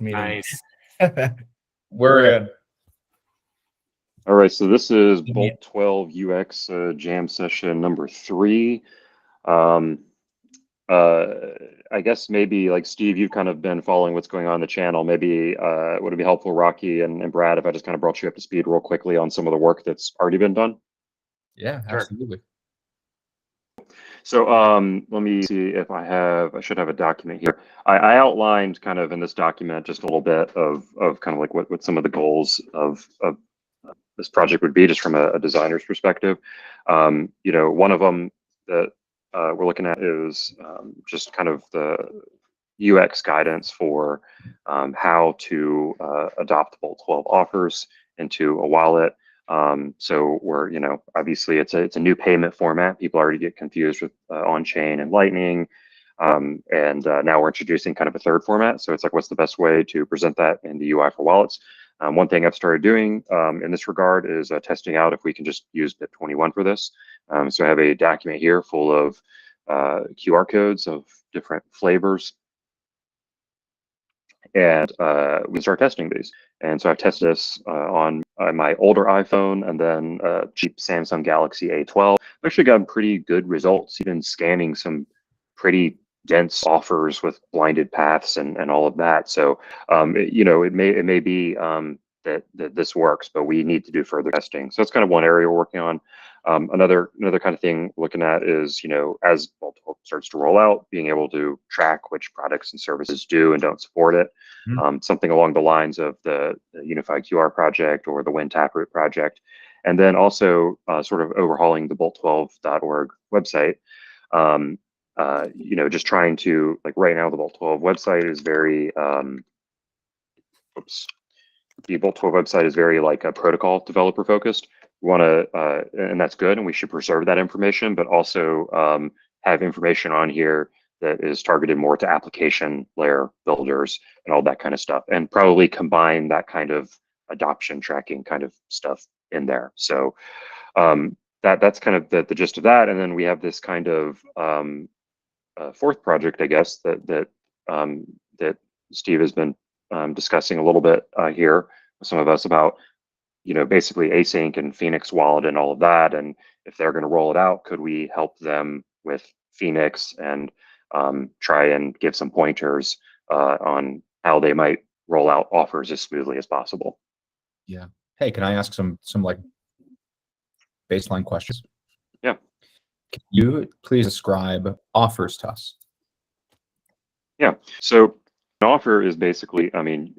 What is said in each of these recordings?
meeting. Nice. We're good. All right, so this is Give me- BOLT12 UX Jam Session number 3. Um, I guess maybe like Steve, you've kind of been following what's going on in the channel. Maybe would it be helpful, Rocky and Brad, if I just kind of brought you up to speed real quickly on some of the work that's already been done? Yeah, Sure. absolutely. So let me see if I should have a document here. I outlined kind of in this document just a little bit of kind of like what some of the goals of this project would be just from a designer's perspective. You know, one of them that we're looking at is just kind of the UX guidance for how to adopt BOLT12 offers into a wallet. So we're, you know, obviously it's a new payment format. People already get confused with on-chain and Lightning. And now we're introducing kind of a third format. So it's like, what's the best way to present that in the UI for wallets? One thing I've started doing in this regard is testing out if we can just use BIP21 for this. So I have a document here full of QR codes of different flavors. And we can start testing these. And so I've tested this on my older iPhone and then cheap Samsung Galaxy A12. I've actually gotten pretty good results, even scanning some pretty dense offers with blinded paths and all of that. So you know, it may be that this works, but we need to do further testing. So that's kind of one area we're working on. Another kind of thing looking at is, you know, as BOLT12 starts to roll out, being able to track which products and services do and don't support it. Something along the lines of the Unified QR project or the Win Taproot project. And then also sort of overhauling the BOLT12.org website. You know, just trying to, like right now, the BOLT12 website is very, the BOLT12 website is very like a protocol developer focused. We want to, and that's good, and we should preserve that information, but also have information on here that is targeted more to application layer builders and all that kind of stuff, and probably combine that kind of adoption tracking kind of stuff in there. So that's kind of the gist of that. And then we have this kind of fourth project, I guess, that Steve has been discussing a little bit here with some of us about, you know, basically async and Phoenix wallet and all of that. And if they're going to roll it out, could we help them with Phoenix and try and give some pointers on how they might roll out offers as smoothly as possible? Yeah. Hey, can I ask some like baseline questions? Yeah. Can you please describe offers to us? Yeah. So an offer is basically, I mean,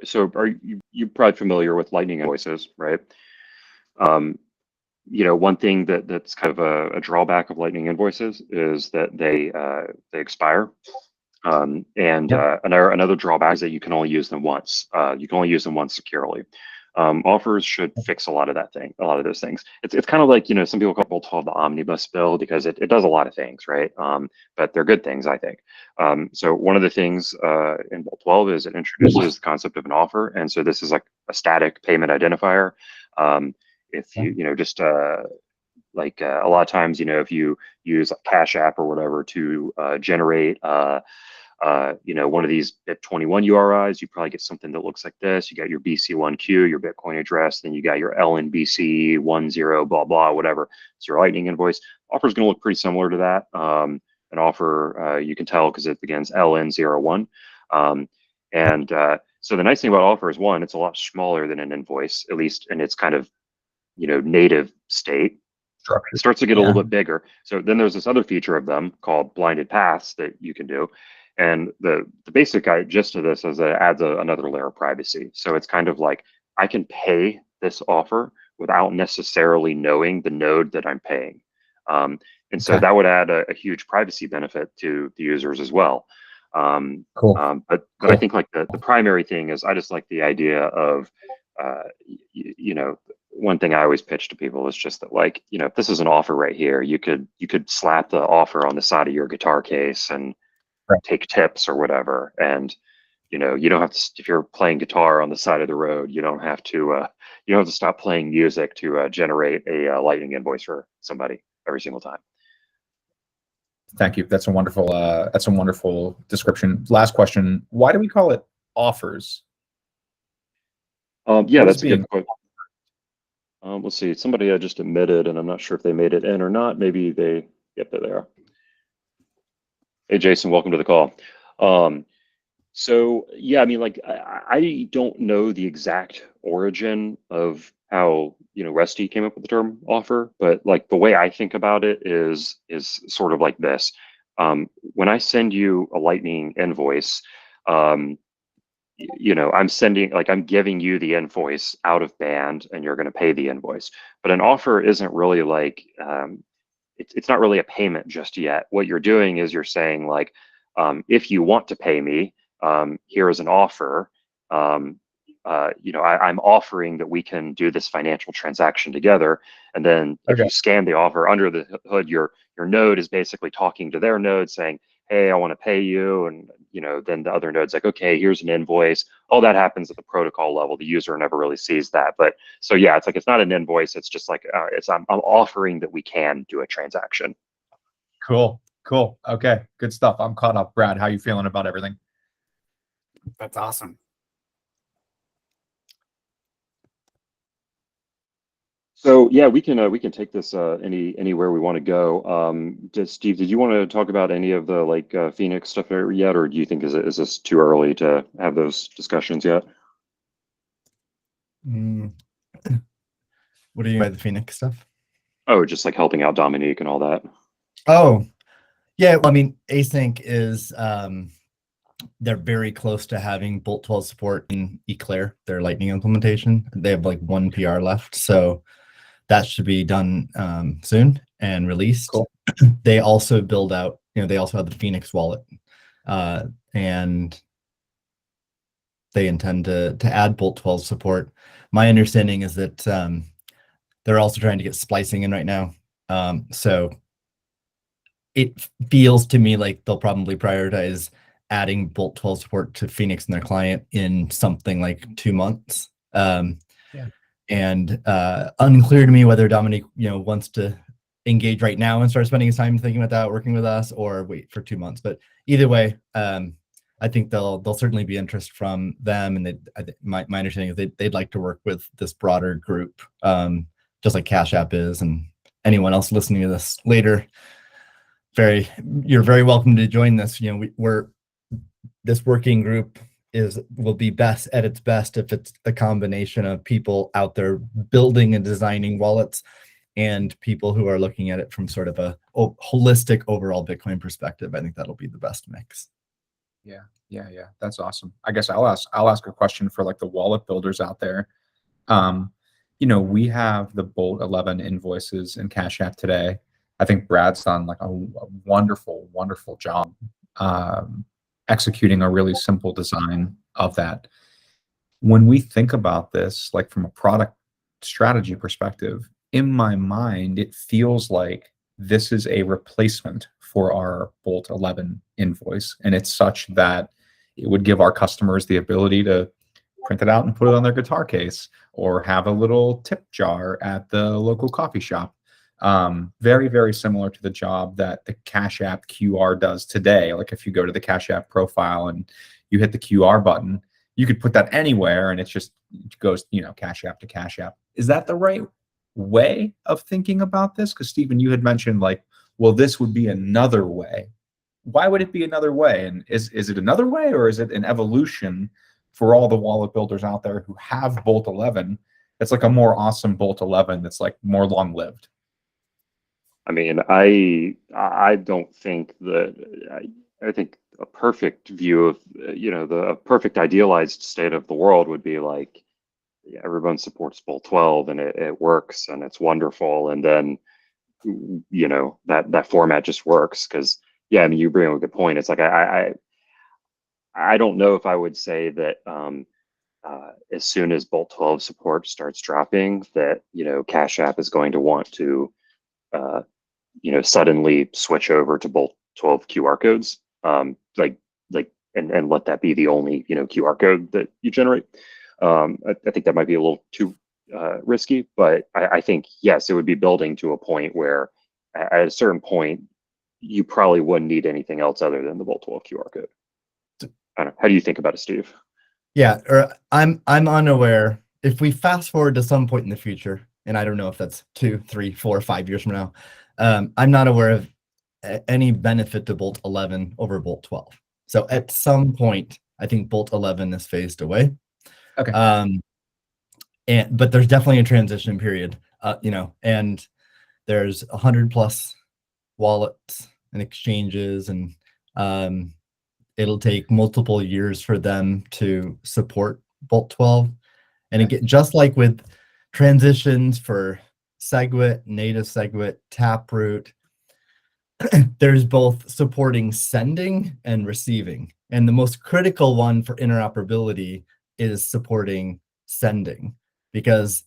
so are you probably familiar with Lightning invoices, right? You know, one thing that's kind of a drawback of Lightning invoices is that they expire. Another drawback is that you can only use them once. You can only use them once securely. Offers should fix a lot of those things. It's kind of like, you know, some people call BOLT12 the omnibus bill because it does a lot of things, right? But they're good things, I think. So one of the things in BOLT12 is it introduces the concept of an offer, and so this is like a static payment identifier. If you know, just like a lot of times, you know, if you use a Cash App or whatever to generate you know, one of these BIP21 URIs, you probably get something that looks like this. You got your BC1Q, your Bitcoin address, then you got your LNBC10, blah, blah, whatever. It's your Lightning invoice. Offer is going to look pretty similar to that. An offer, you can tell because it begins LN01. So the nice thing about offer is, one, it's a lot smaller than an invoice, at least in its kind of, you know, native state. It starts to get a little bit bigger. So then there's this other feature of them called blinded paths that you can do. And the basic gist of this is that it adds another layer of privacy. So it's kind of like I can pay this offer without necessarily knowing the node that I'm paying. And so that would add a huge privacy benefit to the users as well. But I think like the primary thing is I just like the idea of, you know, one thing I always pitch to people is just that, like, you know, if this is an offer right here, you could slap the offer on the side of your guitar case and take tips or whatever. And, you know, you don't have to, if you're playing guitar on the side of the road, you don't have to stop playing music to generate a Lightning invoice for somebody every single time. Thank you. That's a wonderful description. Last question. Why do we call it offers? Yeah, What is that's a being good point. Let's see. Somebody I just admitted, and I'm not sure if they made it in or not. Maybe they. Yep, there they are. Hey, Jason, welcome to the call. So yeah, I mean, like I don't know the exact origin of how Rusty came up with the term offer, but like the way I think about it is sort of like this. When I send you a Lightning invoice, um, I'm giving you the invoice out of band, and you're going to pay the invoice. But an offer isn't really like it's not really a payment just yet. What you're doing is you're saying like, if you want to pay me, here is an offer. I'm offering that we can do this financial transaction together. And then if okay? you scan the offer under the hood, your node is basically talking to their node saying, hey, I want to pay you. And then the other node's like, okay, here's an invoice. All that happens at the protocol level. The user never really sees that. But so yeah, it's like it's not an invoice. It's just like I'm offering that we can do a transaction. Cool. Okay, good stuff. I'm caught up. Brad, how you feeling about everything? That's awesome. So yeah, we can take this anywhere we want to go. Steve, did you want to talk about any of the like Phoenix stuff yet, or do you think is this too early to have those discussions yet? What do you mean by the Phoenix stuff? Oh, just like helping out Dominique and all that. Oh, yeah. Well, I mean, async is they're very close to having BOLT12 support in Eclair, their Lightning implementation. They have like one PR left, so that should be done soon and released. Cool. They also build out, they also have the Phoenix wallet, and they intend to add BOLT12 support. My understanding is that they're also trying to get splicing in right now. So it feels to me like they'll probably prioritize adding BOLT12 support to Phoenix and their client in something like 2 months. And unclear to me whether Dominique, wants to engage right now and start spending his time thinking about that, working with us, or wait for 2 months. But either way, I think there'll certainly be interest from them, and my understanding is they'd like to work with this broader group, just like Cash App is, and anyone else listening to this later. You're very welcome to join this. This working group will be best at its best if it's a combination of people out there building and designing wallets and people who are looking at it from sort of a holistic overall Bitcoin perspective. I think that'll be the best mix. Yeah. That's awesome. I guess I'll ask a question for like the wallet builders out there. We have the BOLT11 invoices in Cash App today. I think Brad's done like a wonderful job executing a really simple design of that. When we think about this, like from a product strategy perspective, in my mind, it feels like this is a replacement for our BOLT11 invoice. And it's such that it would give our customers the ability to print it out and put it on their guitar case, or have a little tip jar at the local coffee shop. Very, very similar to the job that the Cash App QR does today. Like if you go to the Cash App profile and you hit the QR button, you could put that anywhere and it goes, Cash App to Cash App. Is that the right way of thinking about this? Because Stephen, you had mentioned like, well, this would be another way. Why would it be another way? And is it another way, or is it an evolution for all the wallet builders out there who have BOLT11? It's like a more awesome BOLT11 that's like more long lived. I mean, I don't think that I think a perfect view of the perfect idealized state of the world would be like everyone supports BOLT12 and it works and it's wonderful, and then that format just works because I mean you bring up a good point. It's like I don't know if I would say that as soon as BOLT12 support starts dropping that Cash App is going to want to suddenly switch over to BOLT12 QR codes, and let that be the only QR code that you generate. I think that might be a little too risky, but I think yes, it would be building to a point where at a certain point you probably wouldn't need anything else other than the BOLT12 QR code. I don't know. How do you think about it, Steve? Yeah, or I'm unaware. If we fast forward to some point in the future, and I don't know if that's 2, 3, 4, 5 years from now, I'm not aware of any benefit to Bolt 11 over Bolt 12. So at some point, I think Bolt 11 is phased away. Okay. But there's definitely a transition period, and there's 100+ wallets and exchanges, and it'll take multiple years for them to support Bolt 12. And again, just like with transitions for SegWit, native SegWit, Taproot, there's both supporting sending and receiving. And the most critical one for interoperability is supporting sending, because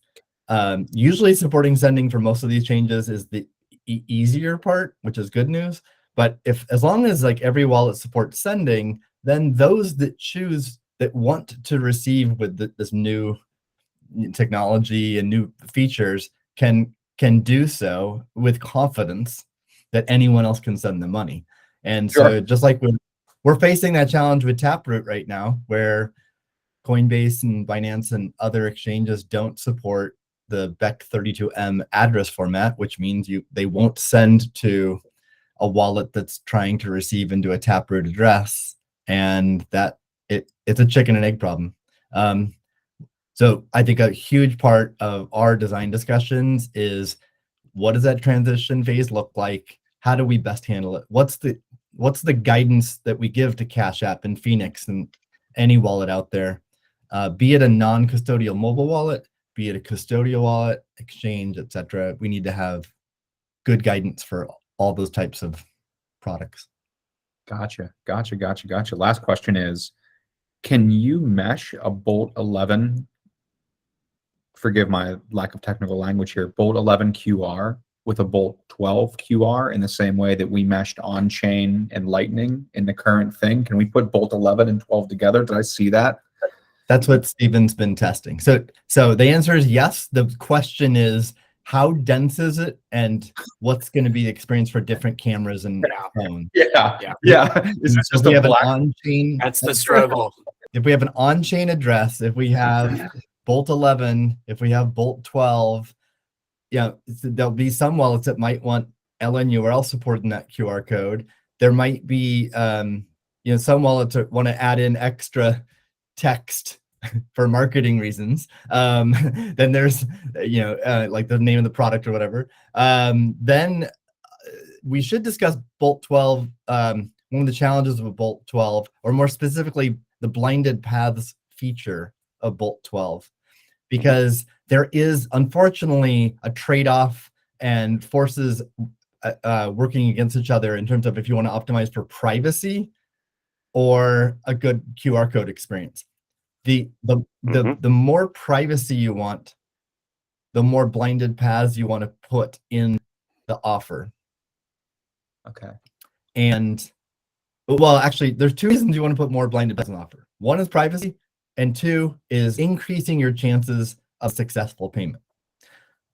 usually supporting sending for most of these changes is the easier part, which is good news. But as long as like every wallet supports sending, then those that want to receive with this new technology and new features can do so with confidence that anyone else can send them money. And so just like we're facing that challenge with Taproot right now, where Coinbase and Binance and other exchanges don't support the BEC32M address format, which means they won't send to a wallet that's trying to receive into a Taproot address, and that it's a chicken and egg problem. So I think a huge part of our design discussions is, what does that transition phase look like? How do we best handle it? What's the guidance that we give to Cash App and Phoenix and any wallet out there, be it a non-custodial mobile wallet, be it a custodial wallet, exchange, etc. We need to have good guidance for all those types of products. Gotcha. Last question is, can you mesh a Bolt 11, forgive my lack of technical language here, Bolt 11 QR with a Bolt 12 QR in the same way that we meshed on-chain and Lightning in the current thing? Can we put Bolt 11 and 12 together? Did I see that? That's what Steven's been testing. So the answer is yes. The question is, how dense is it, and what's going to be the experience for different cameras and phones? Yeah. Is this just a black on-chain? That's the struggle. If we have an on-chain address, if we have Bolt 11, if we have Bolt 12, there'll be some wallets that might want LNURL support in that QR code. There might be some wallets that want to add in extra text for marketing reasons. Then there's like the name of the product or whatever. Then we should discuss Bolt 12. One of the challenges of Bolt 12, or more specifically the blinded paths feature of Bolt 12, because there is unfortunately a trade-off and forces working against each other in terms of if you want to optimize for privacy or a good QR code experience. The more privacy you want, the more blinded paths you want to put in the offer. Okay. And well, actually, there's two reasons you want to put more blinded paths in the offer. One is privacy, and two is increasing your chances of successful payment.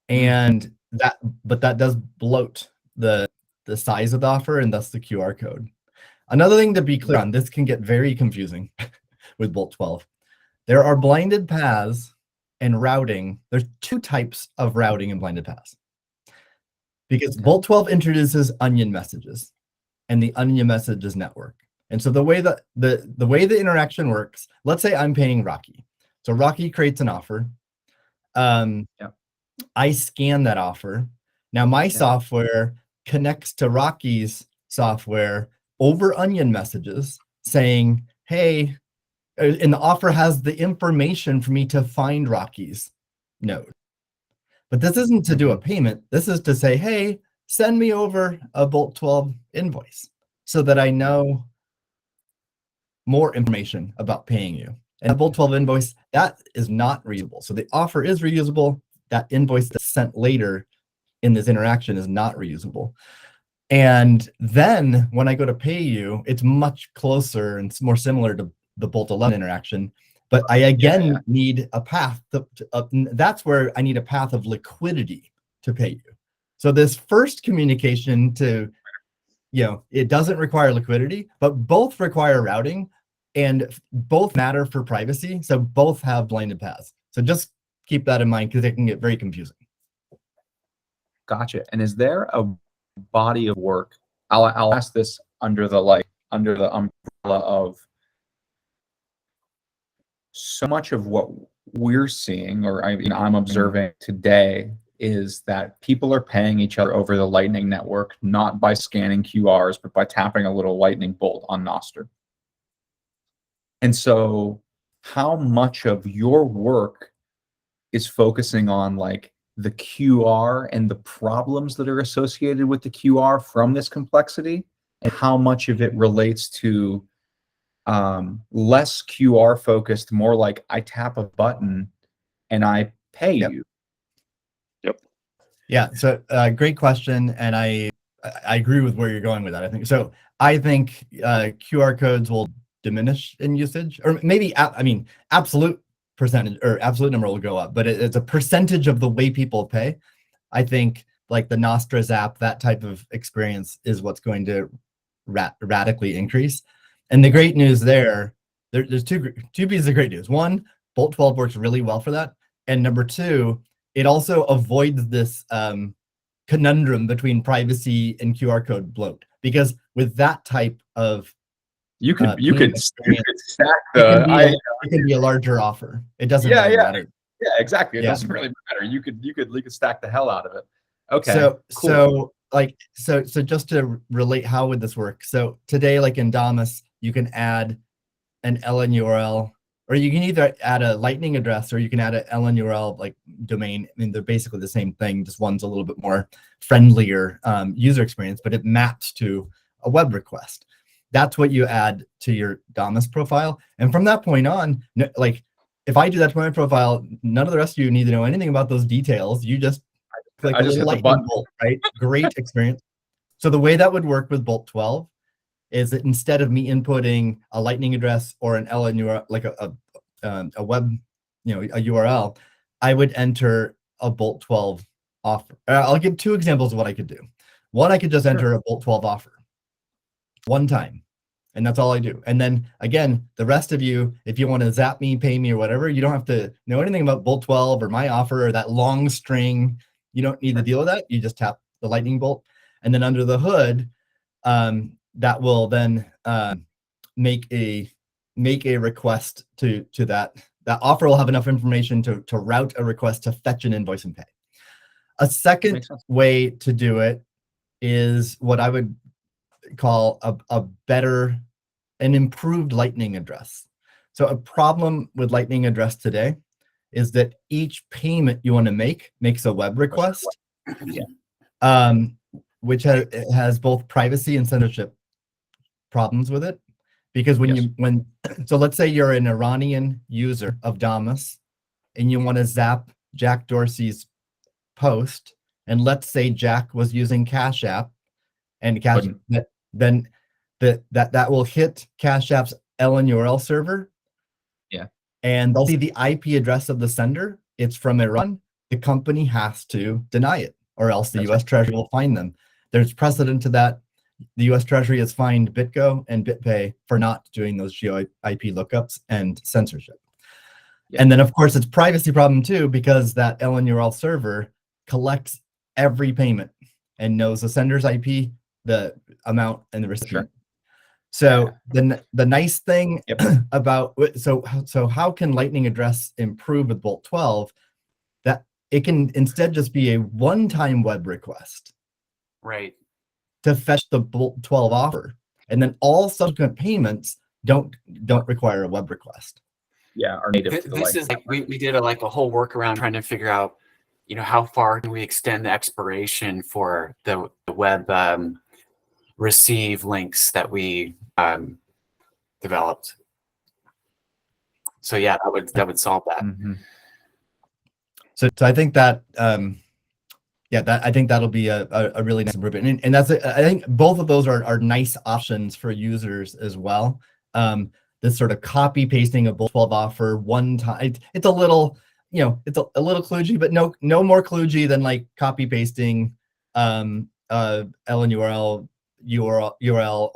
And that does bloat the size of the offer and thus the QR code. Another thing to be clear on, this can get very confusing with Bolt 12. There are blinded paths and routing. There's two types of routing in blinded paths, because Bolt 12 introduces onion messages and the onion messages network. And so the way that the way the interaction works, let's say I'm paying Rocky. So Rocky creates an offer. I scan that offer. Now my software connects to Rocky's software over onion messages saying, hey, and the offer has the information for me to find Rocky's node. But this isn't to do a payment. This is to say, hey, send me over a Bolt 12 invoice so that I know more information about paying you. And a Bolt 12 invoice, that is not reusable. So the offer is reusable. That invoice that's sent later in this interaction is not reusable. And then when I go to pay you, it's much closer and it's more similar to the Bolt 11 interaction. But I again need a path. That's where I need a path of liquidity to pay you. So this first communication to, it doesn't require liquidity, but both require routing. and both matter for privacy. So both have blinded paths. So just keep that in mind because it can get very confusing. Gotcha. And is there a body of work? I'll ask this under the umbrella of so much of what we're seeing, or I'm observing today, is that people are paying each other over the Lightning Network, not by scanning QRs, but by tapping a little lightning bolt on Nostr. And so how much of your work is focusing on like the QR and the problems that are associated with the QR from this complexity, and how much of it relates to less QR focused, more like I tap a button and I pay you? Yep. Yeah. So great question. And I agree with where you're going with that. I think QR codes will diminish in usage, or maybe, absolute percentage or absolute number will go up, but it's a percentage of the way people pay. I think like the Nostra app, that type of experience is what's going to radically increase. And the great news there's two pieces of great news. One, BOLT12 works really well for that. And number two, it also avoids this conundrum between privacy and QR code bloat, because with that type of you could stack the it can be a larger offer. It doesn't really matter. Yeah, exactly. It doesn't really matter. You could stack the hell out of it. Okay. So just to relate, how would this work? So today, like in Damus, you can add an LN URL, or you can either add a Lightning address or you can add an LN URL like domain. I mean, they're basically the same thing. Just one's a little bit more friendlier user experience, but it maps to a web request. That's what you add to your Damus profile. And from that point on, like if I do that to my profile, none of the rest of you need to know anything about those details. You just click a little lightning bolt, right? Great experience. So the way that would work with BOLT12 is that instead of me inputting a Lightning address or an LN URL, like a web, a URL, I would enter a BOLT12 offer. I'll give two examples of what I could do. One, I could just enter a BOLT12 offer one time, and that's all I do. And then again, the rest of you, if you want to zap me, pay me, or whatever, you don't have to know anything about BOLT12 or my offer or that long string. You don't need to deal with that. You just tap the lightning bolt, and then under the hood, that will then make a request to that offer. Will have enough information to route a request to fetch an invoice and pay. A second way to do it is what I would call an improved Lightning address. So a problem with Lightning address today is that each payment you want to makes a web request, which has both privacy and censorship problems with it. Because so let's say you're an Iranian user of Damus and you want to zap Jack Dorsey's post, and let's say Jack was using Cash App, and then that will hit Cash App's LN URL server. Yeah. And they'll see the IP address of the sender. It's from Iran. The company has to deny it, or else the US Treasury will fine them. There's precedent to that. The US Treasury has fined BitGo and BitPay for not doing those geo IP lookups and censorship. Yeah. And then, of course, it's a privacy problem too, because that LN URL server collects every payment and knows the sender's IP, the amount, and the recipient. So the nice thing about so how can Lightning address improve with BOLT12? That it can instead just be a one-time web request, right, to fetch the BOLT12 offer, and then all subsequent payments don't require a web request. Yeah, our native. This is like we did a whole workaround trying to figure out, how far can we extend the expiration for the web receive links that we developed. So yeah, that would solve that. Mm-hmm. So I think that I think that'll be a really nice improvement, and that's I think both of those are nice options for users as well. This sort of copy pasting a BOLT12 offer one time, it's a little it's a little kludgy, but no more kludgy than like copy pasting LN URL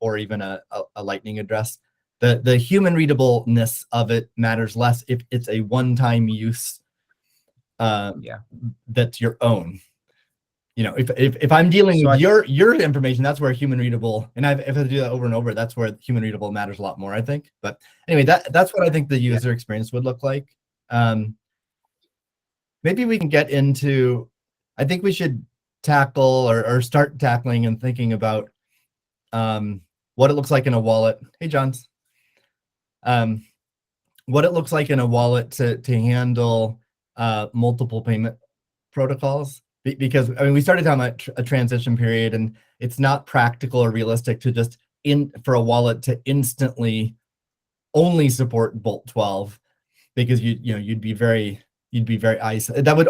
or even a Lightning address. the human readableness of it matters less if it's a one-time use that's your own. You know, if I'm dealing with your information, that's where human readable, and if I do that over and over, that's where human readable matters a lot more, I think. But anyway, that's what I think the user experience would look like. Maybe we can get into, I think we should tackle or start tackling and thinking about what it looks like in a wallet. Hey, Johns. What it looks like in a wallet to handle multiple payment protocols. Because I mean, we started talking about a transition period, and it's not practical or realistic to just for a wallet to instantly only support BOLT12, because you'd be very isolated. That would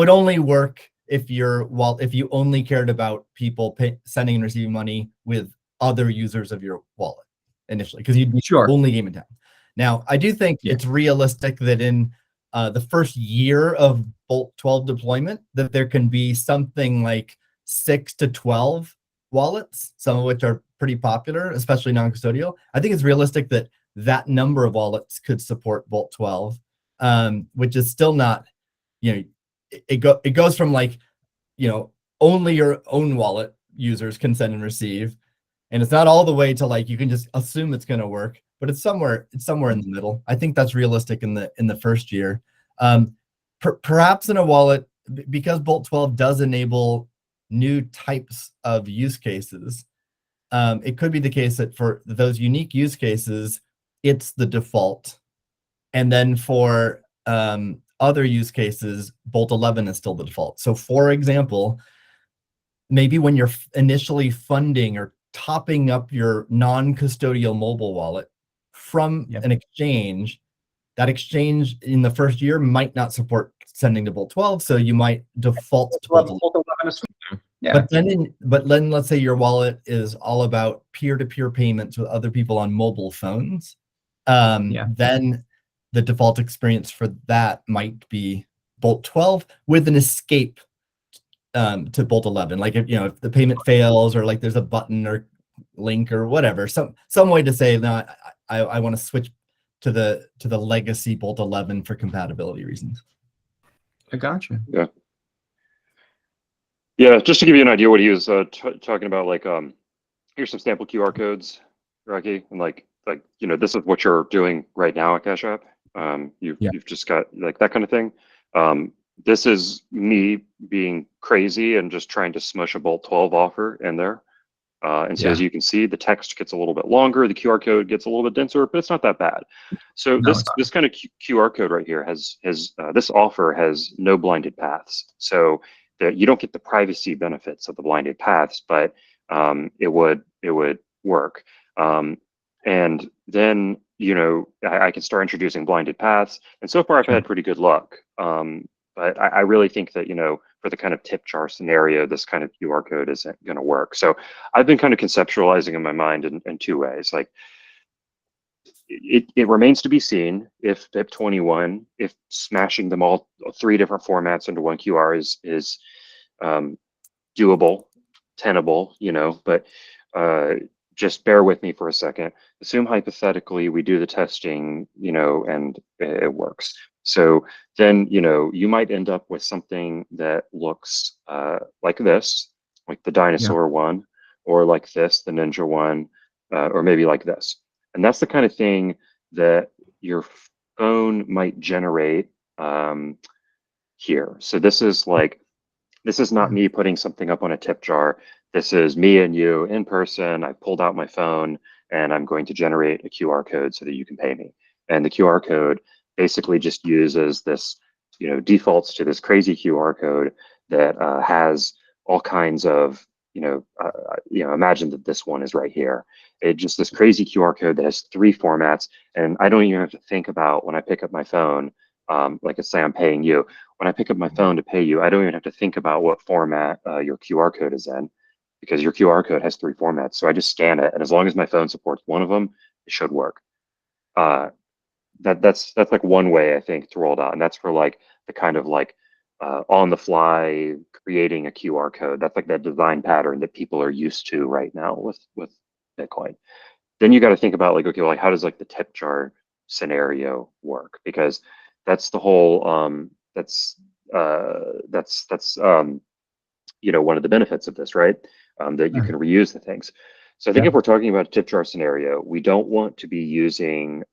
only work if you only cared about people sending and receiving money with other users of your wallet initially, because you'd be only game in town. Now, I do think it's realistic that in the first year of BOLT12 deployment, that there can be something like 6 to 12 wallets, some of which are pretty popular, especially non-custodial. I think it's realistic that that number of wallets could support BOLT12, which is still not, it goes from like, only your own wallet users can send and receive, and it's not all the way to like you can just assume it's going to work, but it's somewhere in the middle. I think that's realistic in the first year. Perhaps in a wallet, because BOLT12 does enable new types of use cases, it could be the case that for those unique use cases, it's the default. And then for other use cases, BOLT11 is still the default. So for example, maybe when you're initially funding or topping up your non-custodial mobile wallet from an exchange, that exchange in the first year might not support sending to BOLT12, so you might default to BOLT11. But then let's say your wallet is all about peer-to-peer payments with other people on mobile phones. Then the default experience for that might be BOLT12 with an escape to BOLT11. Like if the payment fails, or like there's a button or link or whatever, some way to say, no, I want to switch to the legacy BOLT11 for compatibility reasons. I gotcha. Yeah, just to give you an idea what he was talking about, like here's some sample QR codes, Rocky, and like this is what you're doing right now at Cash App. You've just got like that kind of thing. This is me being crazy and just trying to smush a BOLT12 offer in there. And so as you can see, the text gets a little bit longer, the QR code gets a little bit denser, but it's not that bad. So this kind of QR code right here has this offer has no blinded paths. So that you don't get the privacy benefits of the blinded paths, but it would work. And then I can start introducing blinded paths, and so far I've had pretty good luck. But I really think that for the kind of tip jar scenario, this kind of QR code isn't going to work. So I've been kind of conceptualizing in my mind in two ways. Like it remains to be seen if BIP21, if smashing them all 3 different formats into one QR is doable, tenable, but just bear with me for a second. Assume hypothetically we do the testing, and it works. So then, you might end up with something that looks like this, like the dinosaur one, or like this, the ninja one, or maybe like this. And that's the kind of thing that your phone might generate here. So this is not me putting something up on a tip jar. This is me and you in person. I pulled out my phone and I'm going to generate a QR code so that you can pay me. And the QR code basically just uses this, defaults to this crazy QR code that has all kinds of, imagine that this one is right here. It just this crazy QR code that has 3 formats, and I don't even have to think about when I pick up my phone. Like let's say I'm paying you. When I pick up my phone to pay you, I don't even have to think about what format your QR code is in, because your QR code has 3 formats. So I just scan it, and as long as my phone supports one of them, it should work. That's like one way I think to roll it out, and that's for like the kind of like on the fly creating a QR code. That's like that design pattern that people are used to right now with Bitcoin. then you got to think about like, okay, well, like how does like the tip jar scenario work? Because that's the whole you know, one of the benefits of this, right? That you can reuse the things. So I think if we're talking about a tip jar scenario, we don't want to be using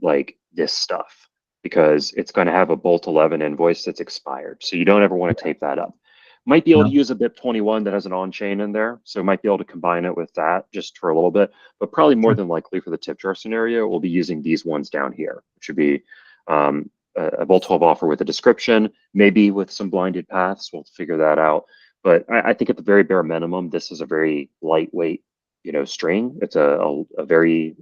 like this stuff because it's going to have a BOLT11 invoice that's expired. So you don't ever want to tape that up. Might be able to use a BIP21 that has an on-chain in there. So might be able to combine it with that just for a little bit, but probably more than likely for the tip jar scenario, we'll be using these ones down here, which would be a BOLT12 offer with a description, maybe with some blinded paths. We'll figure that out. But I think at the very bare minimum, this is a very lightweight, you know, string. It's a very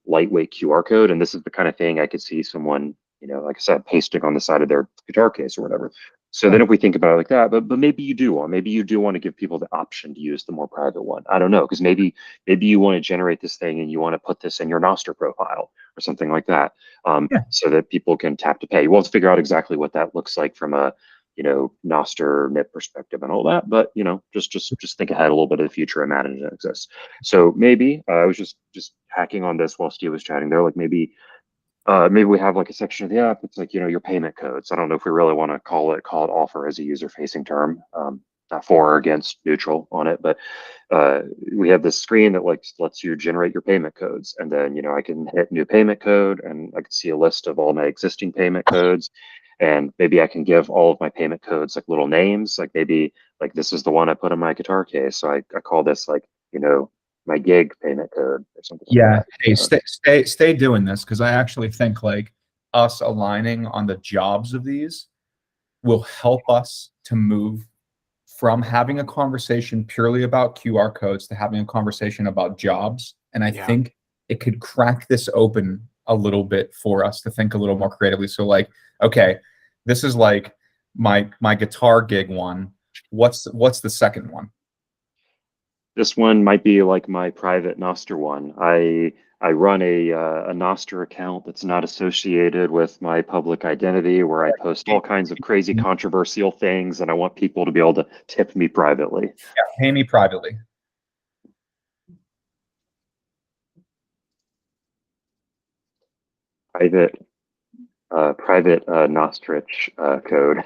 lightweight QR code. And this is the kind of thing I could see someone, you know, like I said, pasting on the side of their guitar case or whatever. So then if we think about it like that, but maybe you do want to give people the option to use the more private one. I don't know, because maybe you want to generate this thing and you want to put this in your Nostr profile or something like that, so that people can tap to pay. We'll have to figure out exactly what that looks like from a, you know, Nostr NIP perspective and all that. But you know, just think ahead a little bit of the future and imagine it exists. So maybe I was just hacking on this while Steve was chatting there. Like maybe we have like a section of the app. It's like, you know, your payment codes. I don't know if we really want to call it offer as a user-facing term. Not for or against, neutral on it, but we have this screen that like lets you generate your payment codes, and then, you know, I can hit new payment code, and I can see a list of all my existing payment codes, and maybe I can give all of my payment codes like little names, like maybe like this is the one I put in my guitar case, so I call this like, you know, my gig payment code or something. Yeah. Like that. Hey, stay doing this, because I actually think like us aligning on the jobs of these will help us to move from having a conversation purely about QR codes to having a conversation about jobs. And I think it could crack this open a little bit for us to think a little more creatively. So like, okay, this is like my guitar gig one. What's the second one? This one might be like my private Nostr one. I run a Nostr account that's not associated with my public identity, where I post all kinds of crazy controversial things, and I want people to be able to tip me privately. Yeah, pay me privately. Private Nostrich code.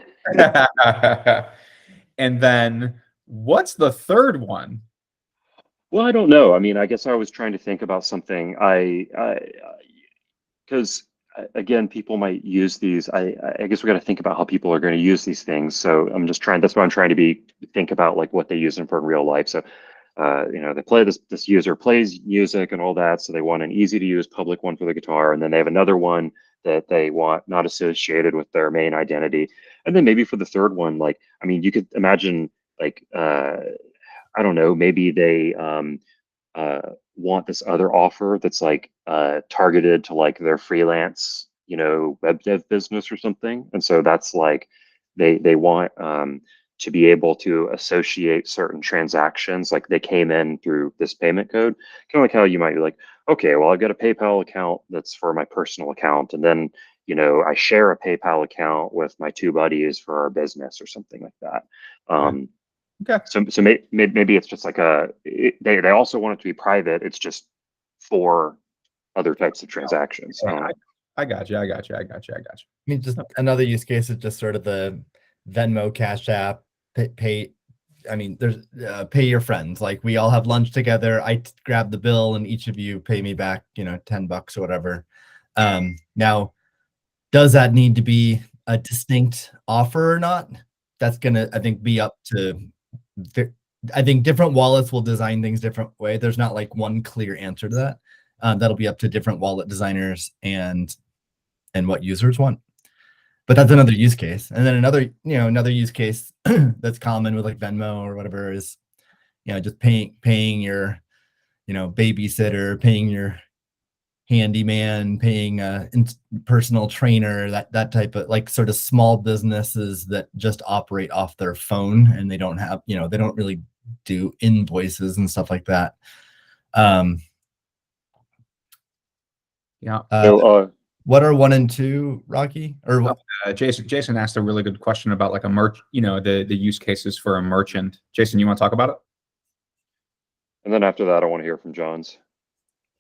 And then what's the third one? Well, I don't know. I mean, I guess I was trying to think about something. Because again, people might use these. I guess we got to think about how people are going to use these things. So I'm just trying. That's why I'm trying to think about like what they use them for in real life. So, you know, they play this user plays music and all that. So they want an easy to use public one for the guitar, and then they have another one that they want not associated with their main identity. And then maybe for the third one, like, I mean, you could imagine like, I don't know, maybe they want this other offer that's like targeted to like their freelance, you know, web dev business or something. And so that's like they want to be able to associate certain transactions, like they came in through this payment code, kind of like how you might be like, okay, well, I've got a PayPal account that's for my personal account, and then, you know, I share a PayPal account with my two buddies for our business or something like that. Okay. So maybe it's just like they also want it to be private. It's just for other types of transactions. I got you. I mean, just another use case is just sort of the Venmo, Cash App, pay. I mean, there's pay your friends. Like we all have lunch together. I grab the bill and each of you pay me back, you know, $10 or whatever. Now, does that need to be a distinct offer or not? That's gonna, I think, be up to. I think different wallets will design things different way. There's not like one clear answer to that. That'll be up to different wallet designers and what users want. But that's another use case. And then another use case that's common with like Venmo or whatever is, you know, just paying your, you know, babysitter, paying your handyman, paying a personal trainer, that type of like sort of small businesses that just operate off their phone, and they don't have, you know, they don't really do invoices and stuff like that. Yeah. What are 1 and 2, Rocky? Or what? Jason asked a really good question about like a you know, the use cases for a merchant. Jason, you want to talk about it? And then after that, I want to hear from John's.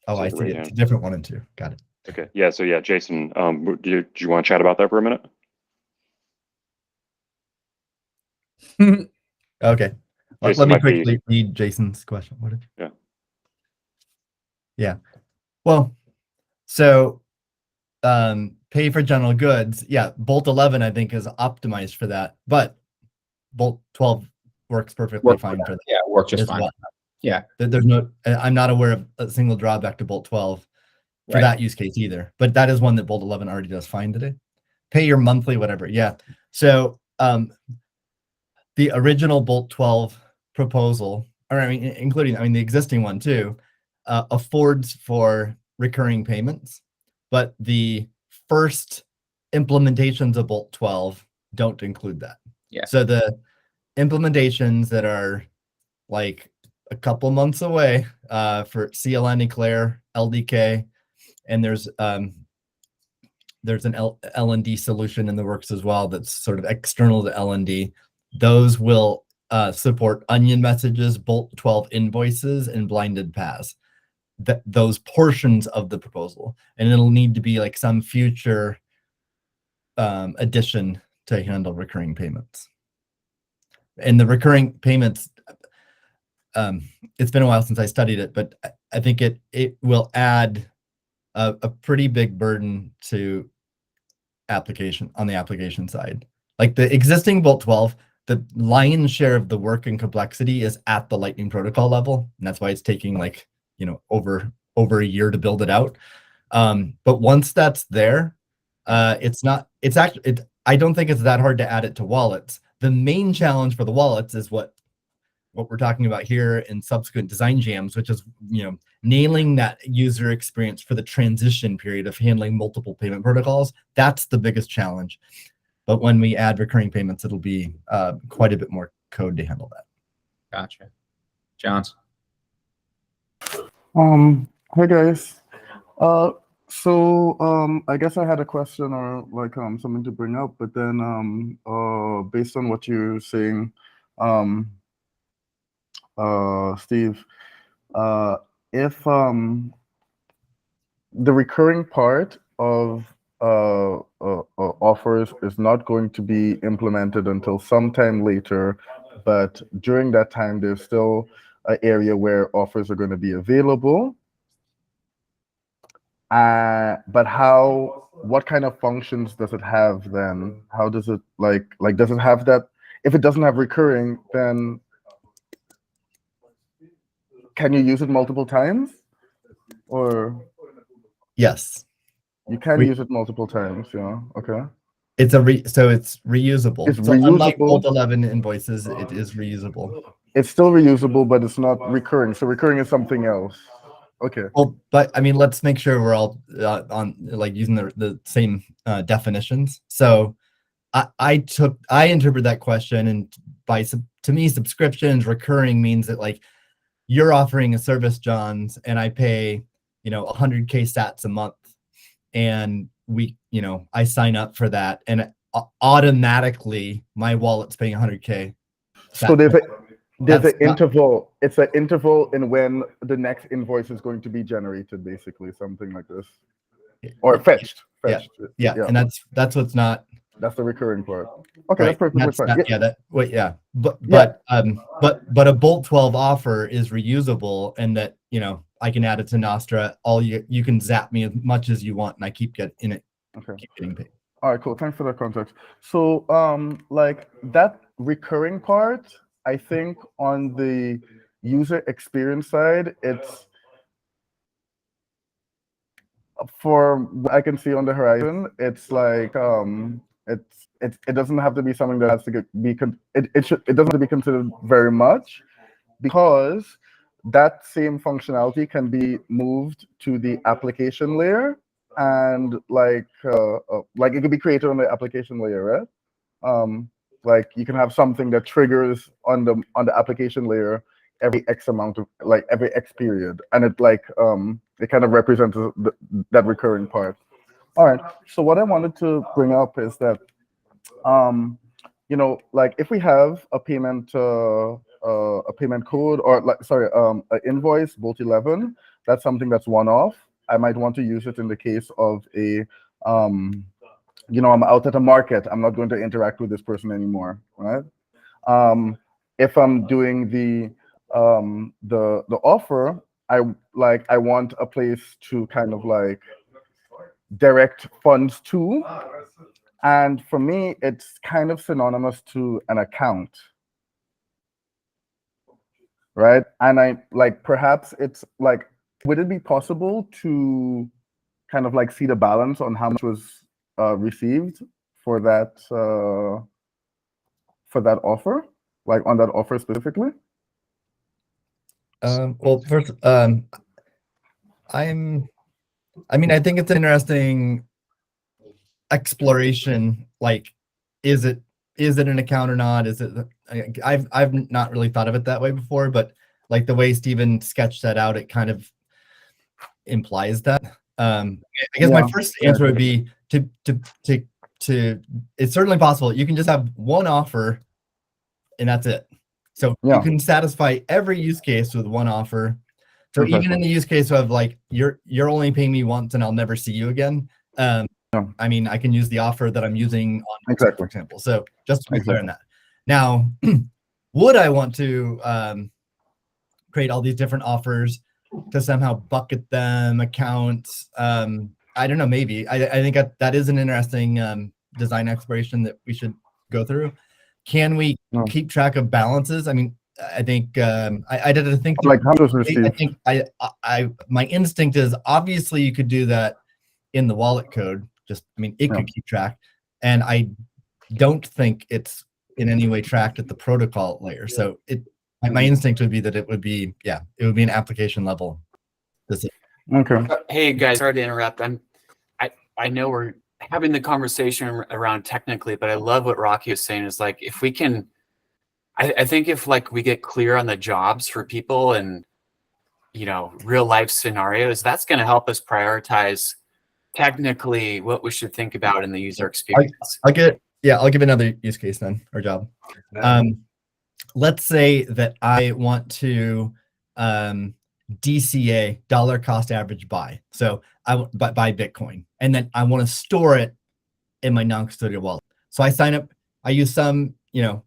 Oh, So I raise see. your It's a hand. different 1 and 2. Got it. Okay. Yeah. So yeah, Jason, do you want to chat about that for a minute? Okay. Jason Let me might be- quickly read Jason's question. What did Yeah. Yeah. Well, so pay for general goods. Yeah, BOLT11 I think is optimized for that, but BOLT12 works perfectly fine for that. Yeah, it works just as fine. well. Yeah. There's no, I'm not aware of a single drawback to BOLT12 for Right. that use case either, but that is one that BOLT11 already does fine today. Pay your monthly, whatever. Yeah. So the original BOLT12 proposal, or I mean, including, the existing one too, affords for recurring payments, but the first implementations of BOLT12 don't include that. Yeah. So the implementations that are like a couple months away for CLN Eclair, LDK, and there's an LND solution in the works as well that's sort of external to LND. Those will support onion messages, BOLT12 invoices, and blinded paths. Those portions of the proposal, and it'll need to be like some future addition to handle recurring payments. And the recurring payments, it's been a while since I studied it, but I think it will add a pretty big burden to on the application side. Like the existing BOLT12, the lion's share of the work and complexity is at the Lightning protocol level, and that's why it's taking like over a year to build it out. But once that's there, it's actually I don't think it's that hard to add it to wallets. The main challenge for the wallets is what we're talking about here in subsequent design jams, which is nailing that user experience for the transition period of handling multiple payment protocols. That's the biggest challenge. But when we add recurring payments, it'll be quite a bit more code to handle that. Gotcha. Johns. Hi guys. So I guess I had a question or like something to bring up, but then based on what you're saying, Steve, if the recurring part of offers is not going to be implemented until sometime later, but during that time there's still an area where offers are going to be available. But what kind of functions does it have then? How does it like does it have that? If it doesn't have recurring, then can you use it multiple times? Or yes, you can use it multiple times, yeah. Okay. It's so it's reusable. It's so unlike reusable. BOLT11 invoices, it is reusable. It's still reusable, but it's not recurring. So recurring is something else. Okay. Well, but I mean, let's make sure we're all on like using the same definitions. So I interpret that question, and to me, subscriptions recurring means that like you're offering a service, Johns, and I pay 100K sats a month, and I sign up for that, and automatically my wallet's paying 100K. So there's an interval. It's an interval in when the next invoice is going to be generated, basically, something like this, or fetched. Yeah. And that's what's not. That's the recurring part. Okay, right. that's perfectly fine. But a BOLT12 offer is reusable, and that I can add it to Nostra. You can zap me as much as you want, and I keep getting it. Okay. Keep getting paid. All right, cool. Thanks for that context. So like that recurring part, I think on the user experience side, it's for what I can see on the horizon, it's like it doesn't have to be something that has to it doesn't have to be considered very much, because that same functionality can be moved to the application layer, and like it could be created on the application layer, right? Like you can have something that triggers on the application layer every X amount of every X period, and it it kind of represents that recurring part. All right. So what I wanted to bring up is that like if we have a payment a payment code, or like, sorry, an invoice, BOLT11, that's something that's one-off. I might want to use it in the case of a, you know, I'm out at a market. I'm not going to interact with this person anymore, right? If I'm doing the offer, I want a place to kind of like direct funds to, and for me, it's kind of synonymous to an account, right? And I like, perhaps it's like, would it be possible to kind of like see the balance on how much was received for that offer, like on that offer specifically? Well, first, I mean, I think it's an interesting exploration. Like, is it an account or not? Is it? I've not really thought of it that way before, but like the way Steven sketched that out, it kind of implies that. I guess my first answer would be to it's certainly possible. You can just have one offer, and that's it. So you can satisfy every use case with one offer. So even in the use case of like you're only paying me once and I'll never see you again. I mean, I can use the offer that I'm using on, for example. So just to be clear on that. Now, would I want to create all these different offers to somehow bucket them, accounts? I don't know, maybe. I think that is an interesting design exploration that we should go through. Can we keep track of balances? I mean, I think I did think like how does receive? I think my instinct is obviously you could do that in the wallet code. Just, I mean, it could keep track, and I don't think it's in any way tracked at the protocol layer. So my instinct would be that it would be an application level decision. Okay. Hey guys, sorry to interrupt. I know we're having the conversation around technically, but I love what Rocky was saying. Is like, if we can, I think if like we get clear on the jobs for people and, you know, real life scenarios, that's going to help us prioritize technically what we should think about in the user experience. I'll give another use case then, or job. Let's say that I want to DCA, dollar cost average buy. So I buy Bitcoin, and then I want to store it in my non-custodial wallet. So I sign up, I use some, you know,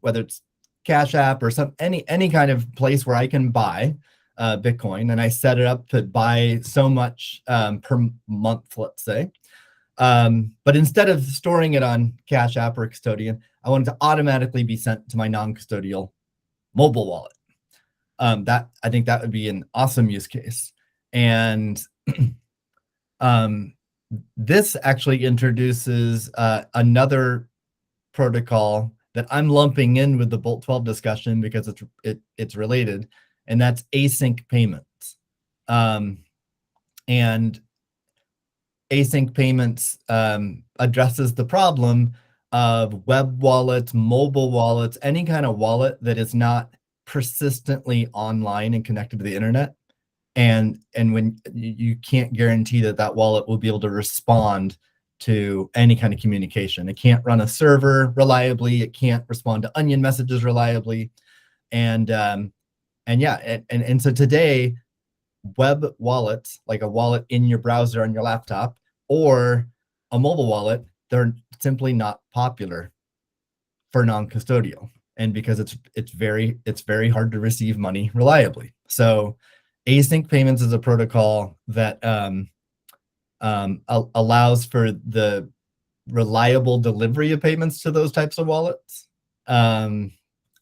whether it's Cash App or any kind of place where I can buy Bitcoin, and I set it up to buy so much per month, let's say. But instead of storing it on Cash App or Custodian, I want it to automatically be sent to my non-custodial mobile wallet. I think that would be an awesome use case. And this actually introduces another protocol that I'm lumping in with the BOLT12 discussion because it's related, and that's async payments. And async payments addresses the problem of web wallets, mobile wallets, any kind of wallet that is not persistently online and connected to the internet. And when you can't guarantee that wallet will be able to respond to any kind of communication. It can't run a server reliably. It can't respond to onion messages reliably. And so today, web wallets, like a wallet in your browser on your laptop or a mobile wallet, they're simply not popular for non-custodial. And because it's very hard to receive money reliably. So async payments is a protocol that allows for the reliable delivery of payments to those types of wallets. I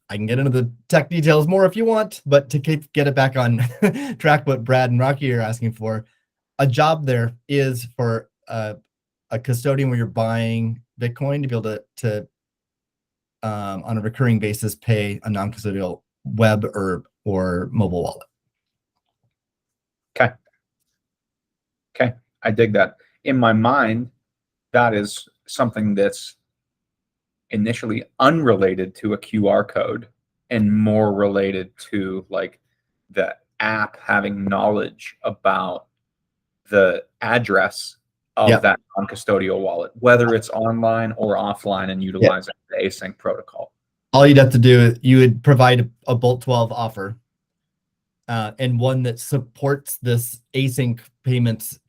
can get into the tech details more if you want, but to get it back on track, what Brad and Rocky are asking for, a job there is for a custodian where you're buying Bitcoin to be able to on a recurring basis pay a non-custodial web or mobile wallet. Okay, I dig that. In my mind, that is something that's initially unrelated to a QR code and more related to like the app having knowledge about the address of that non-custodial wallet, whether it's online or offline, and utilizing the async protocol. All you'd have to do, you would provide a BOLT12 offer, and one that supports this async payments,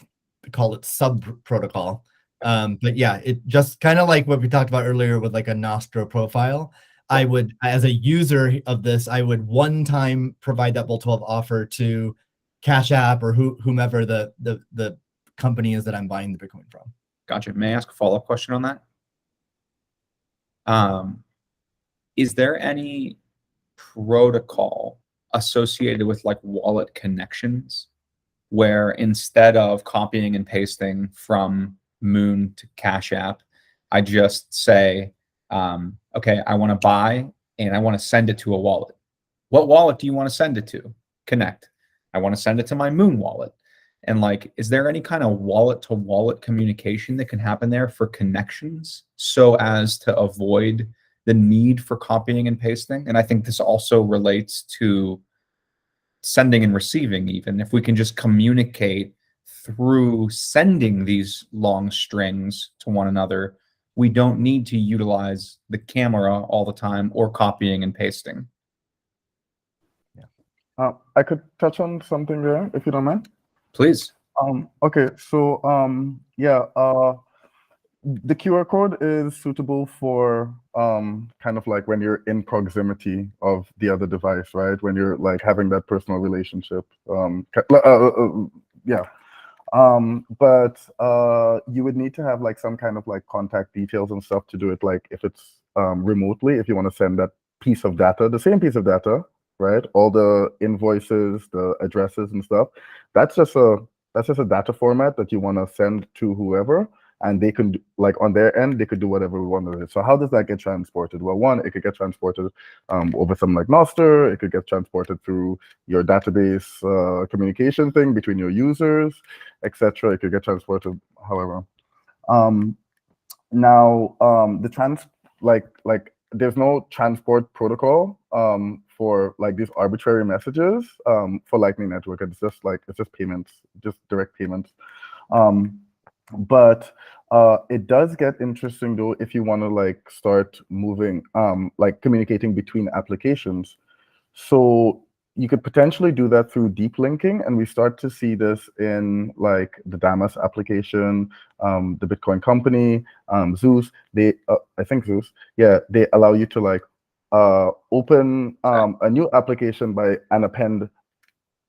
call it sub protocol. But yeah, it just kind of like what we talked about earlier with like a Nostro profile. I would, as a user of this, I would one time provide that BOLT12 offer to Cash App or whomever the company is that I'm buying the Bitcoin from. Gotcha. May I ask a follow-up question on that? Is there any protocol associated with like wallet connections where instead of copying and pasting from Moon to Cash App, I just say, okay, I want to buy and I want to send it to a wallet. What wallet do you want to send it to? Connect. I want to send it to my Moon wallet. And like, is there any kind of wallet to wallet communication that can happen there for connections so as to avoid the need for copying and pasting? And I think this also relates to sending and receiving. Even if we can just communicate through sending these long strings to one another, we don't need to utilize the camera all the time or copying and pasting. I could touch on something there, if you don't mind. Please. Okay, so yeah, the QR code is suitable for kind of like when you're in proximity of the other device, right? When you're like having that personal relationship. Yeah. But you would need to have like some kind of like contact details and stuff to do it. Like if it's remotely, if you want to send that piece of data, the same piece of data, right? All the invoices, the addresses and stuff. That's just a data format that you want to send to whoever, and they can, like on their end, they could do whatever we want with it. So how does that get transported? Well, one, it could get transported over something like Nostr. It could get transported through your database communication thing between your users, etc. It could get transported however. Now, there's no transport protocol for like these arbitrary messages for Lightning Network. It's just payments, just direct payments. But it does get interesting though if you want to like start moving, like communicating between applications. So you could potentially do that through deep linking, and we start to see this in like the Damas application, the Bitcoin company, Zeus. I think Zeus, yeah, they allow you to like open a new application and append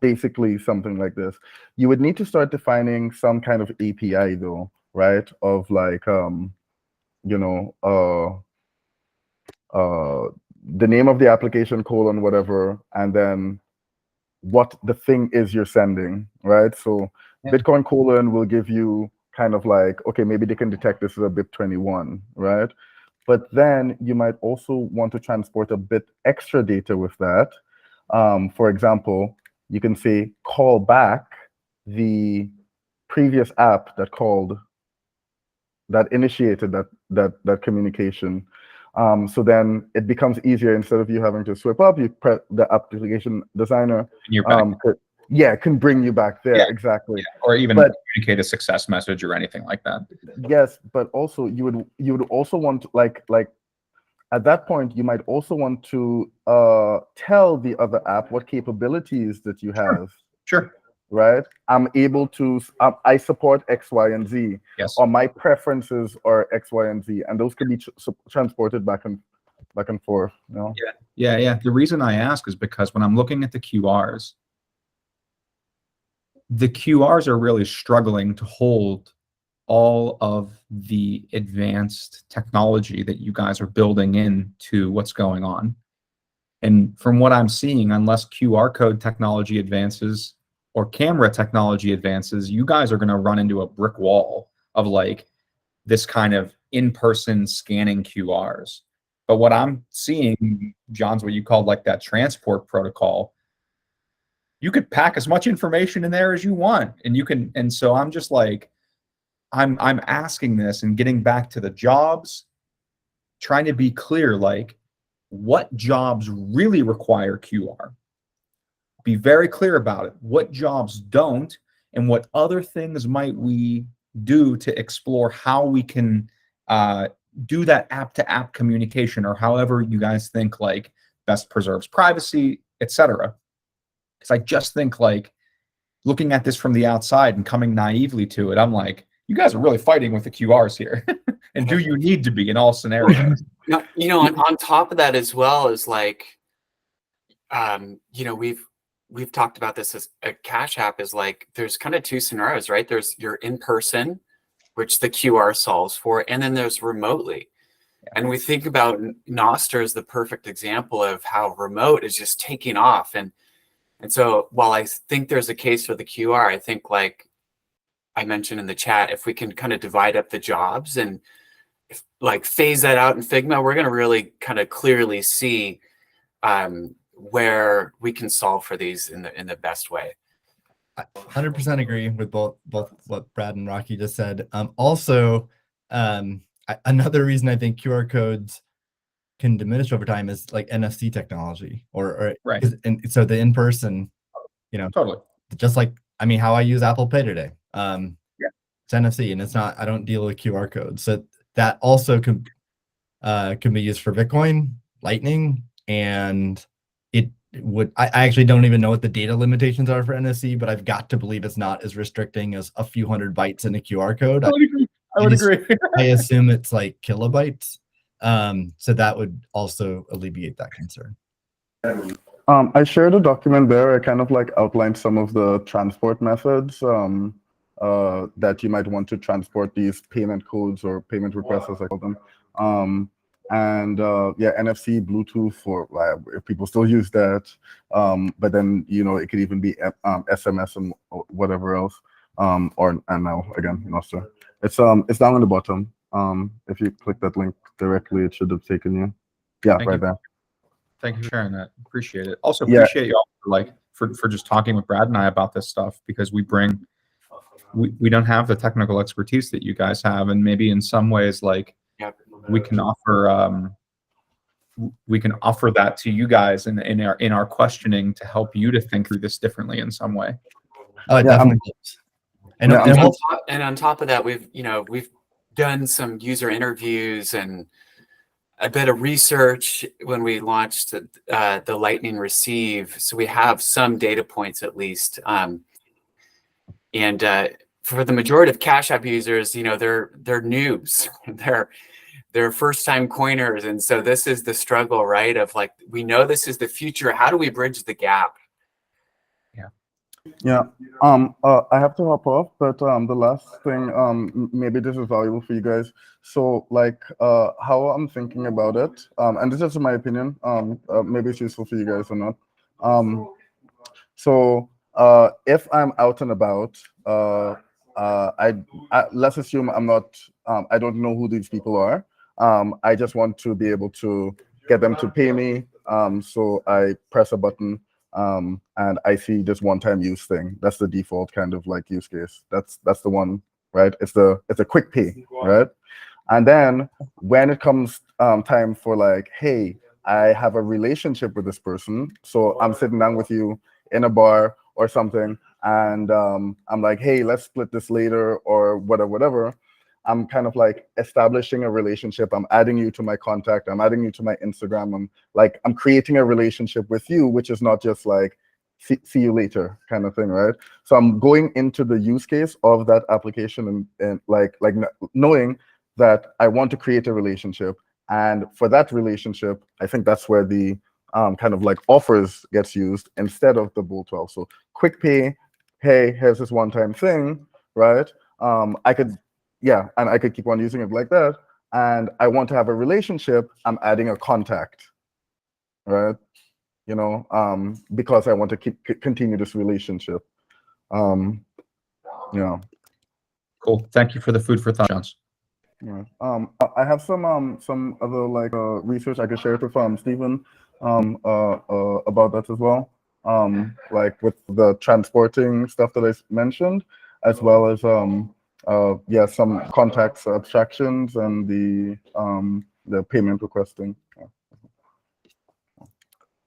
basically something like this. You would need to start defining some kind of API though, right? Of like, the name of the application, colon, whatever, and then what the thing is you're sending, right? So yeah. Bitcoin colon will give you kind of like, okay, maybe they can detect this as a BIP21, right? But then you might also want to transport a bit extra data with that. For example, you can say, call back the previous app that initiated that communication. So then it becomes easier. Instead of you having to swipe up, you press the application designer. Can bring you back there. Yeah, exactly. Yeah. Or even communicate a success message or anything like that. Yes, but also you would also want to, like at that point you might also want to tell the other app what capabilities that you have. Sure. Right? I'm able to, I support X, Y, and Z. Yes. Or my preferences are X, Y, and Z, and those can be transported back and forth. You know? Yeah. The reason I ask is because when I'm looking at the QRs are really struggling to hold all of the advanced technology that you guys are building into what's going on. And from what I'm seeing, unless QR code technology advances or camera technology advances, you guys are going to run into a brick wall of like this kind of in-person scanning QRs. But what I'm seeing, John's what you called like that transport protocol, you could pack as much information in there as you want. And you can, and so I'm just like, I'm asking this and getting back to the jobs, trying to be clear, like what jobs really require QR? Be very clear about it. What jobs don't, and what other things might we do to explore how we can do that app to app communication, or however you guys think like best preserves privacy, etc. Because I just think like looking at this from the outside and coming naively to it, I'm like, you guys are really fighting with the QRs here. And do you need to be in all scenarios? You know, on top of that as well is like, you know, we've talked about this as a Cash App is like, there's kind of two scenarios, right? There's your in person, which the QR solves for, and then there's remotely. And we think about Nostr as the perfect example of how remote is just taking off. And so while I think there's a case for the QR, I think like I mentioned in the chat, if we can kind of divide up the jobs and like phase that out in Figma, we're going to really kind of clearly see where we can solve for these in the best way. I 100% agree with both what Brad and Rocky just said. Also, another reason I think QR codes can diminish over time is like NFC technology, or right. And so the in person, you know, totally. Just like I mean, how I use Apple Pay today. Yeah. It's NFC, and it's not. I don't deal with QR codes, so that also can be used for Bitcoin, Lightning, and it would. I actually don't even know what the data limitations are for NFC, but I've got to believe it's not as restricting as a few hundred bytes in a QR code. I would agree. I assume it's like kilobytes. So that would also alleviate that concern. I shared a document there. I kind of like outlined some of the transport methods that you might want to transport these payment codes or payment requests, as I call them. Yeah, NFC, Bluetooth, for if people still use that. But then, you know, it could even be SMS and whatever else. And now again, Nostr. It's down on the bottom. If you click that link directly, it should have taken you. Yeah, Thank right you. there. Thank you for sharing that. Appreciate it. Also appreciate you all for just talking with Brad and I about this stuff, because we don't have the technical expertise that you guys have, and maybe in some ways like we can offer that to you guys in our questioning to help you to think through this differently in some way. Oh, it definitely helps. And on top of that, we've done some user interviews and a bit of research when we launched the Lightning Receive, so we have some data points at least. And for the majority of Cash App users, you know, they're noobs, they're first-time coiners, and so this is the struggle, right? Of like, we know this is the future. How do we bridge the gap? Yeah. I have to hop off, but the last thing, maybe this is valuable for you guys. So like how I'm thinking about it, and this is my opinion, maybe it's useful for you guys or not. So if I'm out and about, let's assume I'm not, I don't know who these people are. I just want to be able to get them to pay me. So I press a button. And I see this one-time use thing. That's the default kind of like use case. That's the one, right? It's a quick pay, right? And then when it comes time for like, hey, I have a relationship with this person, so I'm sitting down with you in a bar or something, and I'm like, hey, let's split this later or whatever. I'm kind of like establishing a relationship. I'm adding you to my contact. I'm adding you to my Instagram. I'm creating a relationship with you, which is not just like, see you later kind of thing, right? So I'm going into the use case of that application and like knowing that I want to create a relationship. And for that relationship, I think that's where the kind of like offers gets used instead of the BOLT12. So quick pay, hey, here's this one-time thing, right? Yeah, and I could keep on using it like that. And I want to have a relationship, I'm adding a contact, right? You know, because I want to continue this relationship. Yeah. Cool. Thank you for the food for thought, Jones. Yeah. I have some other like research I could share with Stephen about that as well. Like with the transporting stuff that I mentioned, as well as yeah, some contacts abstractions and the payment requesting.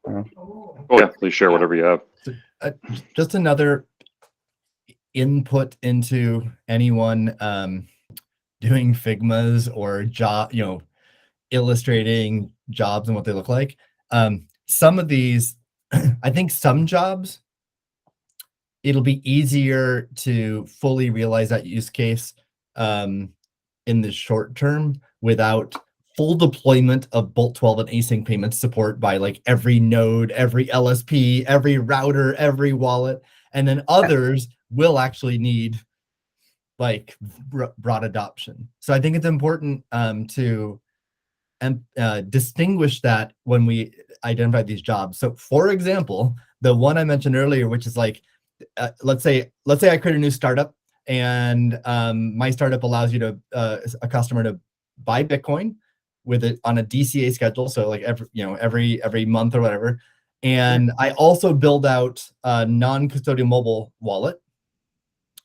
Yeah. Oh yeah, please share whatever you have. Just another input into anyone doing Figmas or illustrating jobs and what they look like. Some of these, I think some jobs, it'll be easier to fully realize that use case in the short term without full deployment of BOLT12 and async payments support by like every node, every LSP, every router, every wallet. And then others will actually need like broad adoption. So I think it's important to distinguish that when we identify these jobs. So for example, the one I mentioned earlier, which is like, let's say I create a new startup and my startup allows you to a customer to buy Bitcoin with it on a DCA schedule. So like every month or whatever. And I also build out a non-custodial mobile wallet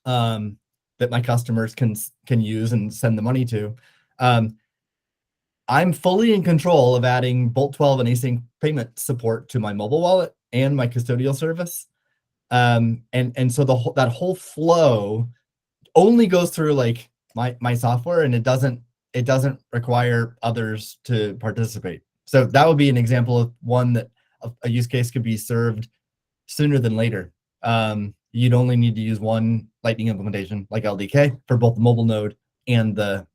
that my customers can use and send the money to. I'm fully in control of adding BOLT12 and async payment support to my mobile wallet and my custodial service. And so that whole flow only goes through like my software, and it doesn't require others to participate. So that would be an example of one that a use case could be served sooner than later. You'd only need to use one Lightning implementation like LDK for both the mobile node and the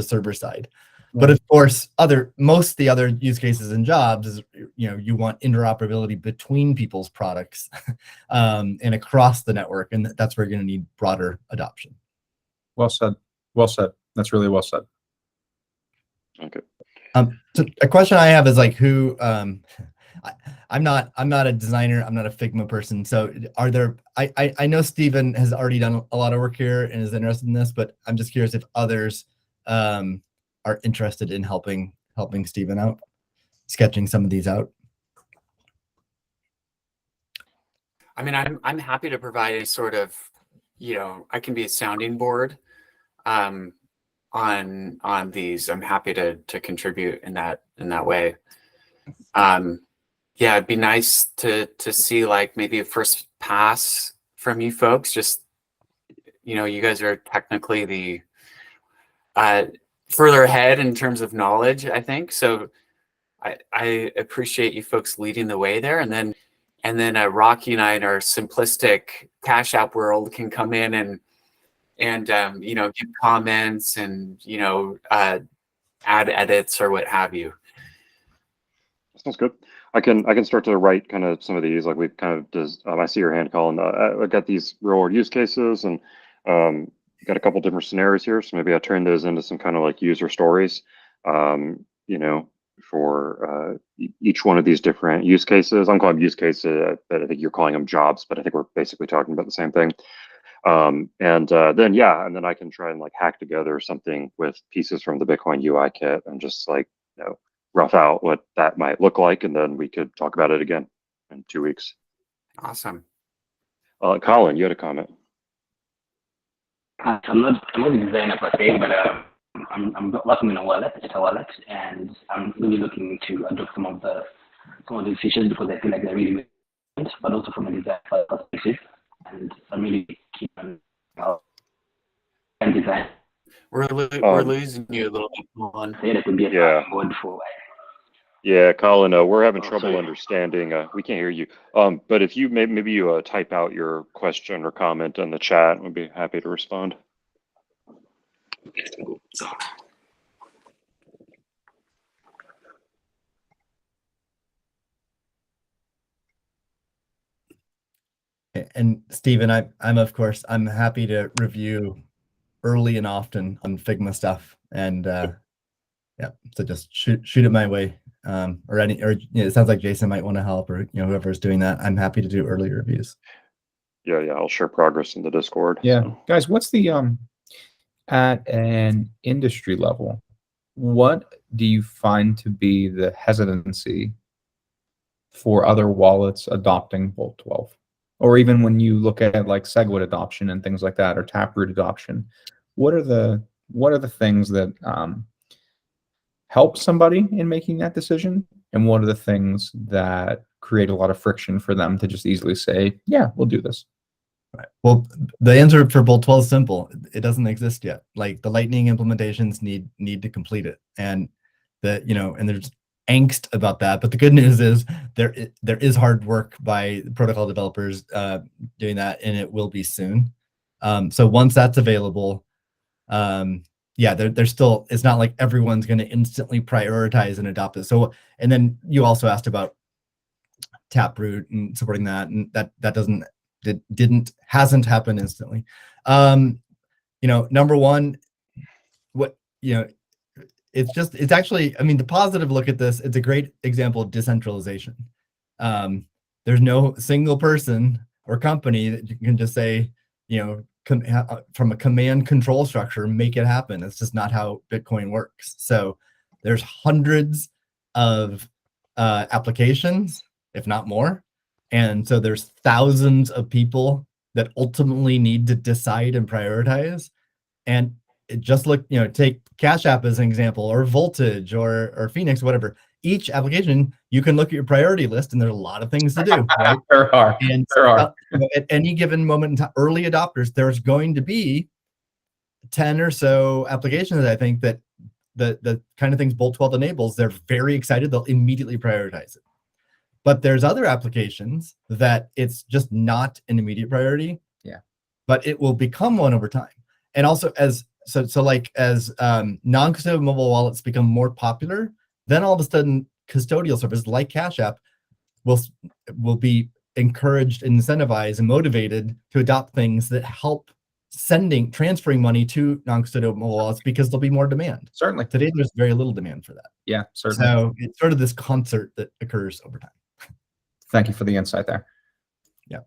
server side. But of course, most of the other use cases and jobs is, you want interoperability between people's products and across the network, and that's where you're going to need broader adoption. Well said. Well said. That's really well said. Okay. So a question I have is like, who? I'm not a designer. I'm not a Figma person. So are there? I know Stephen has already done a lot of work here and is interested in this, but I'm just curious if others are interested in helping Stephen out, sketching some of these out. I mean, I'm happy to provide a sort of, I can be a sounding board on these. I'm happy to contribute in that way. Yeah, it'd be nice to see like maybe a first pass from you folks. Just, you guys are technically the further ahead in terms of knowledge, I think. So I appreciate you folks leading the way there. And then Rocky and I in our simplistic Cash App world can come in and give comments and, add edits or what have you. Sounds good. I can start to write kind of some of these, like we've kind of does. I see your hand, Colin. I got these real world use cases and got a couple different scenarios here. So maybe I turn those into some kind of like user stories, for each one of these different use cases. I'm calling them use cases, but I think you're calling them jobs, but I think we're basically talking about the same thing. And then I can try and like hack together something with pieces from the Bitcoin UI kit and just like, rough out what that might look like, and then we could talk about it again in 2 weeks. Awesome. Colin, you had a comment. I'm not a designer per se, but I'm working in a wallet, and I'm really looking to adopt some of these features because I feel like they're really important, but also from a design perspective, and I'm really keen on and design. We're losing you a little bit, Colin. That could be a board for. Yeah, Colin, we're having trouble understanding. We can't hear you. But if you maybe you type out your question or comment in the chat, we'd be happy to respond. And Stephen, I'm happy to review early and often on Figma stuff, and so just shoot it my way, it sounds like Jason might want to help, or whoever's doing that. I'm happy to do early reviews. Yeah, I'll share progress in the Discord. Yeah, so. Guys, what's the at an industry level, what do you find to be the hesitancy for other wallets adopting BOLT12? Or even when you look at like SegWit adoption and things like that, or Taproot adoption, what are the things that help somebody in making that decision, and what are the things that create a lot of friction for them to just easily say, yeah, we'll do this? Right. Well, the answer for BOLT12 is simple. It doesn't exist yet. Like the Lightning implementations need to complete it, and and there's angst about that. But the good news is there is hard work by protocol developers doing that, and it will be soon. So once that's available, yeah, there's still, it's not like everyone's going to instantly prioritize and adopt it. So, and then you also asked about Taproot and supporting that, and that hasn't happened instantly. Number one, it's actually, I mean, the positive look at this, it's a great example of decentralization. There's no single person or company that you can just say, from a command control structure, make it happen. It's just not how Bitcoin works. So there's hundreds of applications, if not more. And so there's thousands of people that ultimately need to decide and prioritize. And it just take Cash App as an example, or Voltage or Phoenix, whatever. Each application, you can look at your priority list, and there's a lot of things to do, right? There are. At any given moment in time, early adopters, there's going to be 10 or so applications, I think, that the kind of things BOLT12 enables. They're very excited. They'll immediately prioritize it. But there's other applications that it's just not an immediate priority. Yeah. But it will become one over time. And also as non-custodial mobile wallets become more popular, then all of a sudden custodial services like Cash App will be encouraged, incentivized, and motivated to adopt things that help transferring money to non-custodial mobile wallets, because there'll be more demand. Certainly. Today, there's very little demand for that. Yeah, certainly. So it's sort of this concert that occurs over time. Thank you for the insight there. Yeah.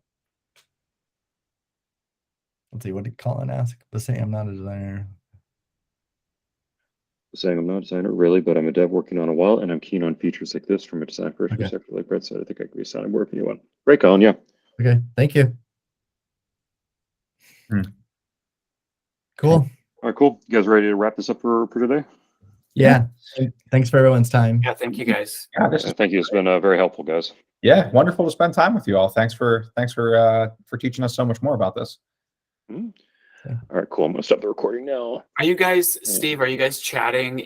Let's see, what did Colin ask? Let's say I'm not a designer. Saying I'm not a designer really, but I'm a dev working on a while, and I'm keen on features like this from a design perspective. Like Brett said, I think I could be sounding more if you want. Great, Colin. Yeah. Okay. Thank you. Cool. All right, cool. You guys ready to wrap this up for today? Yeah. Thanks for everyone's time. Yeah, thank you guys. Yeah, thank you. It's been very helpful, guys. Yeah, wonderful to spend time with you all. Thanks for teaching us so much more about this. All right, cool. I'm gonna stop the recording now. Are you guys, Steve? Are you guys chatting